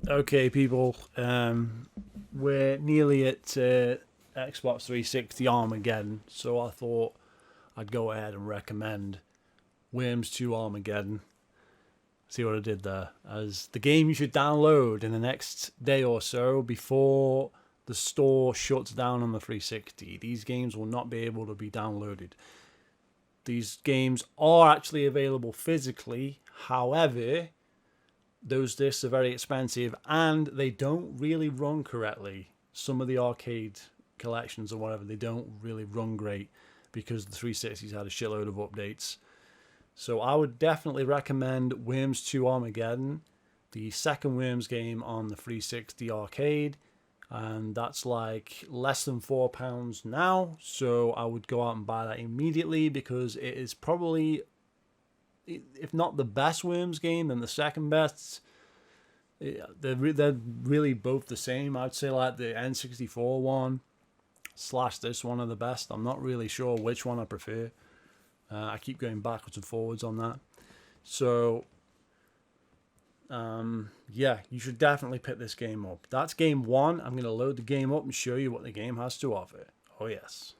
Okay, people, we're nearly at Xbox 360 Armageddon, so I thought I'd go ahead and recommend Worms 2 Armageddon. See what I did there? As the game you should download in the next day or so before the store shuts down on the 360. These games will not be able to be downloaded. These games are actually available physically, however, those discs are very expensive and they don't really run correctly. Some of the arcade collections or whatever, they don't really run great because the 360's had a shitload of updates. So I would definitely recommend Worms 2 Armageddon, the second Worms game on the 360 arcade, and that's like less than £4 now, so I would go out and buy that immediately because it is probably, if not the best Worms game, then the second best. They're really both the same. I'd say like the N64 one / this one are the best. I'm not really sure which one I prefer. I keep going backwards and forwards on that. So, yeah, you should definitely pick this game up. That's game one. I'm going to load the game up and show you what the game has to offer. Oh, yes.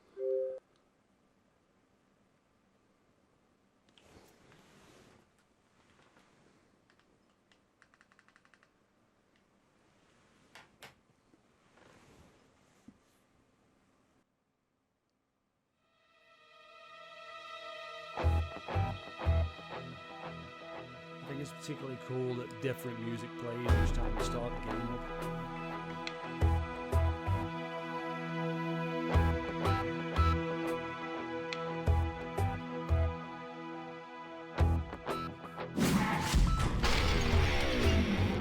I think it's particularly cool that different music plays each time you start the game up.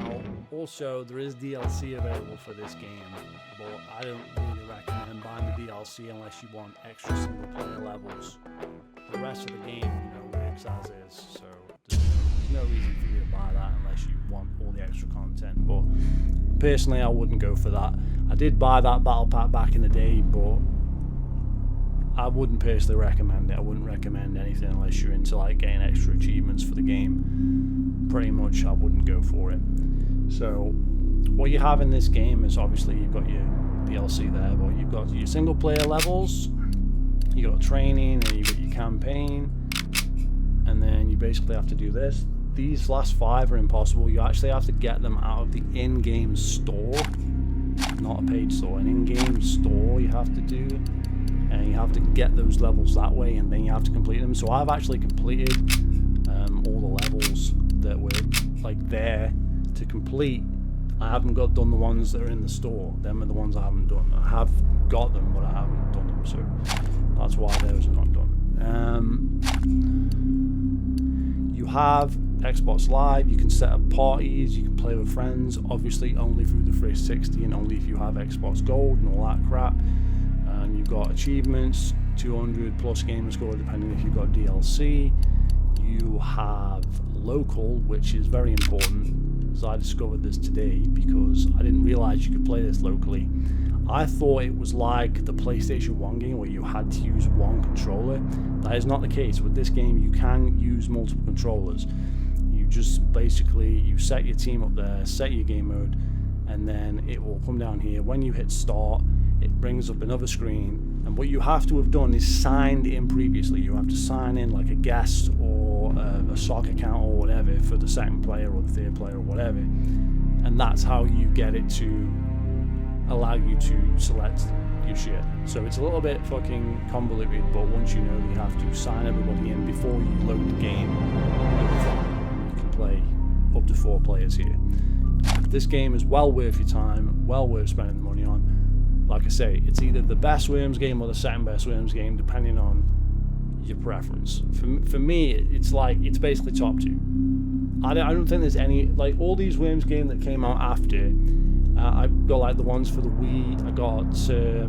Now, also, there is DLC available for this game, but I don't really recommend buying the DLC unless you want extra single player levels. The rest of the game, works as is, so there's no reason for you to buy that unless you want all the extra content. But personally, I wouldn't go for that. I did buy that battle pack back in the day, but I wouldn't personally recommend it. I wouldn't recommend anything unless you're into like getting extra achievements for the game. Pretty much, I wouldn't go for it. So what you have in this game is obviously you've got your DLC there, but you've got your single player levels, you got training, and you've got your campaign, and then you basically have to do this. These last 5 are impossible. You actually have to get them out of the in-game store, not a paid store, an in-game store you have to do, and you have to get those levels that way, and then you have to complete them. So I've actually completed all the levels that were like there to complete. I haven't done the ones that are in the store. Them are the ones I haven't done. I have got them, but I haven't done them, so that's why those are not done. You have Xbox Live. You can set up parties. You can play with friends. Obviously, only through the 360 and only if you have Xbox Gold and all that crap. And you've got achievements, 200 plus gamer score, depending if you've got DLC. You have local, which is very important, as I discovered this today because I didn't realize you could play this locally. I thought it was like the PlayStation 1 game where you had to use one controller. That is not the case. With this game, you can use multiple controllers. You just basically, you set your team up there, set your game mode, and then it will come down here. When you hit start, it brings up another screen, and what you have to have done is signed in previously. You have to sign in like a guest or a soccer account or whatever for the second player or the third player or whatever, and that's how you get it to allow you to select your shit. So it's a little bit fucking convoluted, but once you know you have to sign everybody in before you load the game, you can play up to 4 players here. This game is well worth your time, well worth spending the money on. Like I say, it's either the best Worms game or the second best Worms game, depending on your preference. For me, it's basically top 2. I don't think there's any, like all these Worms games that came out after. I got like the ones for the Wii. I got the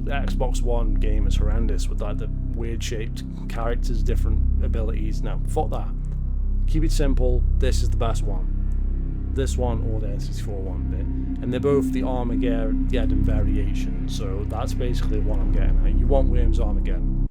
Xbox One game is horrendous with like the weird shaped characters, different abilities. No, fuck that. Keep it simple. This is the best one. This one or the N64 one, and they're both the Armageddon variation. So that's basically what I'm getting at. You want Worms Armageddon.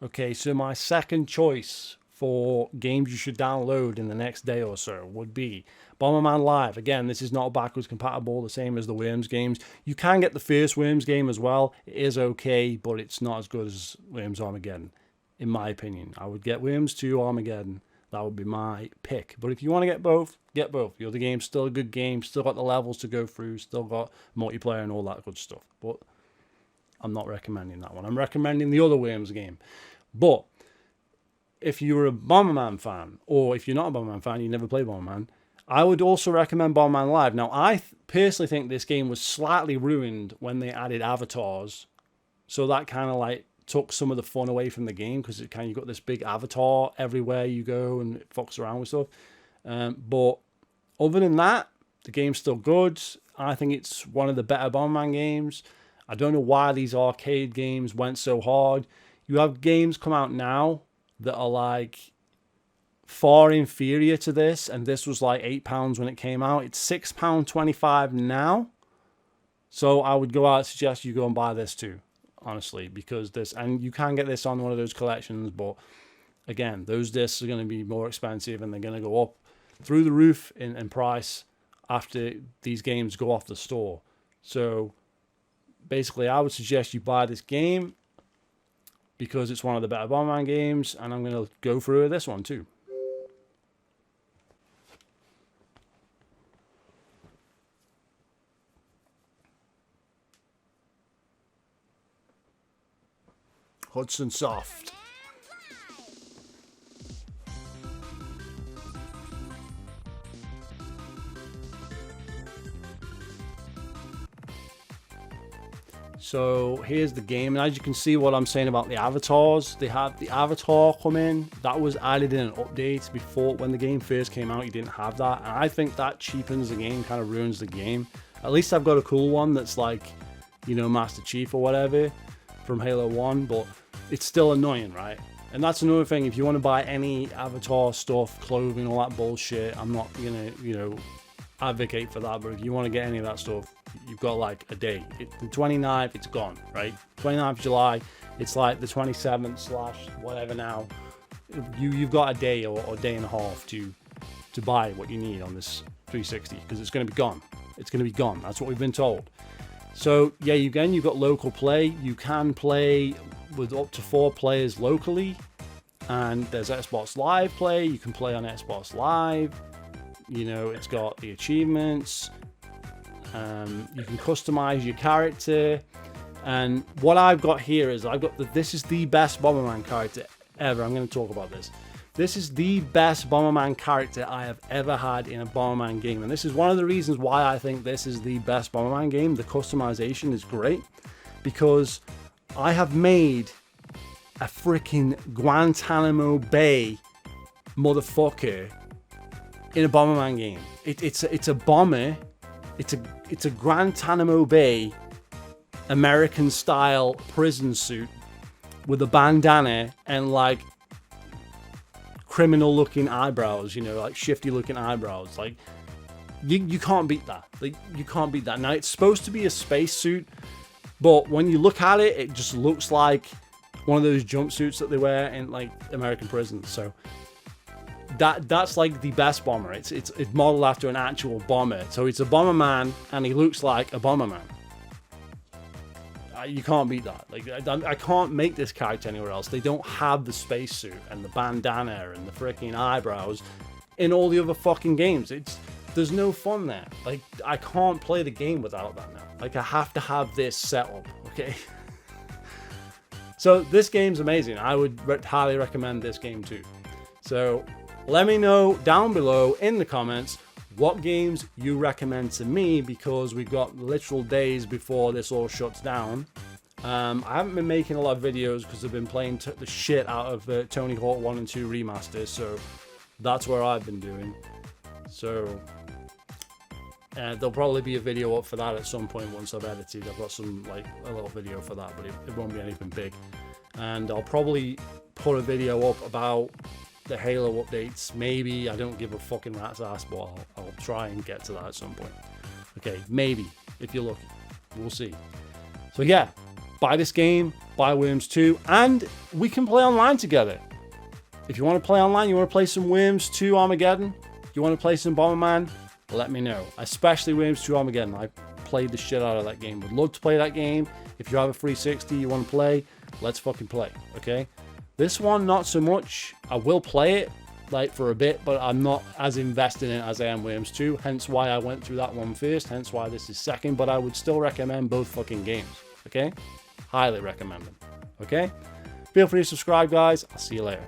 Okay, so my second choice for games you should download in the next day or so would be Bomberman Live. Again, this is not backwards compatible, the same as the Worms games. You can get the first Worms game as well. It is okay, but it's not as good as Worms Armageddon, in my opinion. I would get Worms 2 Armageddon. That would be my pick. But if you want to get both, get both. The other game's still a good game, still got the levels to go through, still got multiplayer and all that good stuff. But I'm not recommending that one. I'm recommending the other Worms game. But if you're a Bomberman fan, or if you're not a Bomberman fan, you never play Bomberman, I would also recommend Bomberman Live. Now, I personally think this game was slightly ruined when they added avatars. So that kind of like took some of the fun away from the game, because it kind of, you got this big avatar everywhere you go and it fucks around with stuff. But other than that, the game's still good. I think it's one of the better Bomberman games. I don't know why these arcade games went so hard. You have games come out now that are like far inferior to this, and this was like £8 when it came out. It's £6.25 now. So I would go out and suggest you go and buy this too, honestly, because this, and you can get this on one of those collections, but again, those discs are going to be more expensive and they're going to go up through the roof in price after these games go off the store. So basically, I would suggest you buy this game because it's one of the better Bomberman games, and I'm going to go through this one too. Hudson Soft. So here's the game, and as you can see what I'm saying about the avatars, they have the avatar come in. That was added in an update. Before, when the game first came out, you didn't have that, and I think that cheapens the game, kind of ruins the game. At least I've got a cool one that's like, you know, Master Chief or whatever from Halo 1, but it's still annoying, right? And that's another thing. If you want to buy any avatar stuff, clothing, all that bullshit, I'm not gonna, you know, advocate for that, but if you want to get any of that stuff, you've got like a day. The 29th, it's gone, right? 29th July, it's like the 27th / whatever now. You've got a day or a day and a half to buy what you need on this 360, because it's going to be gone. It's going to be gone. That's what we've been told. So yeah, again, you've got local play. You can play with up to 4 players locally, and there's Xbox Live play. You can play on Xbox Live. You know, it's got the achievements. You can customize your character, and what I've got here is this is the best Bomberman character ever. I'm going to talk about this. This is the best Bomberman character I have ever had in a Bomberman game, and this is one of the reasons why I think this is the best Bomberman game. The customization is great, because I have made a freaking Guantanamo Bay motherfucker in a Bomberman game. It's a bomber. It's a Guantanamo Bay American style prison suit with a bandana and like criminal looking eyebrows, you know, like shifty looking eyebrows. Like you can't beat that. Like you can't beat that. Now it's supposed to be a space suit, but when you look at it, it just looks like one of those jumpsuits that they wear in like American prisons. So that's like the best bomber. It's modeled after an actual bomber. So it's a Bomberman, and he looks like a Bomberman. You can't beat that. Like I can't make this character anywhere else. They don't have the spacesuit and the bandana and the freaking eyebrows in all the other fucking games. There's no fun there. Like I can't play the game without that now. Like I have to have this set up. Okay. So this game's amazing. I would highly recommend this game too. So let me know down below in the comments what games you recommend to me, because we've got literal days before this all shuts down. I haven't been making a lot of videos because I've been playing the shit out of Tony Hawk 1 and 2 remasters, so that's where I've been doing. So there'll probably be a video up for that at some point once I've edited. I've got some like a little video for that, but it won't be anything big. And I'll probably put a video up about the Halo updates. Maybe. I don't give a fucking rat's ass, but I'll try and get to that at some point. Okay, maybe, if you're lucky. We'll see. So yeah, buy this game, buy Worms 2, and we can play online together. If you want to play online, you want to play some Worms 2 Armageddon, you want to play some Bomberman, let me know. Especially Worms 2 Armageddon. I played the shit out of that game. Would love to play that game. If you have a 360 you want to play, let's fucking play, okay? This one, not so much. I will play it, like, for a bit, but I'm not as invested in it as I am Worms 2, hence why I went through that one first, hence why this is second, but I would still recommend both fucking games, okay? Highly recommend them, okay? Feel free to subscribe, guys. I'll see you later.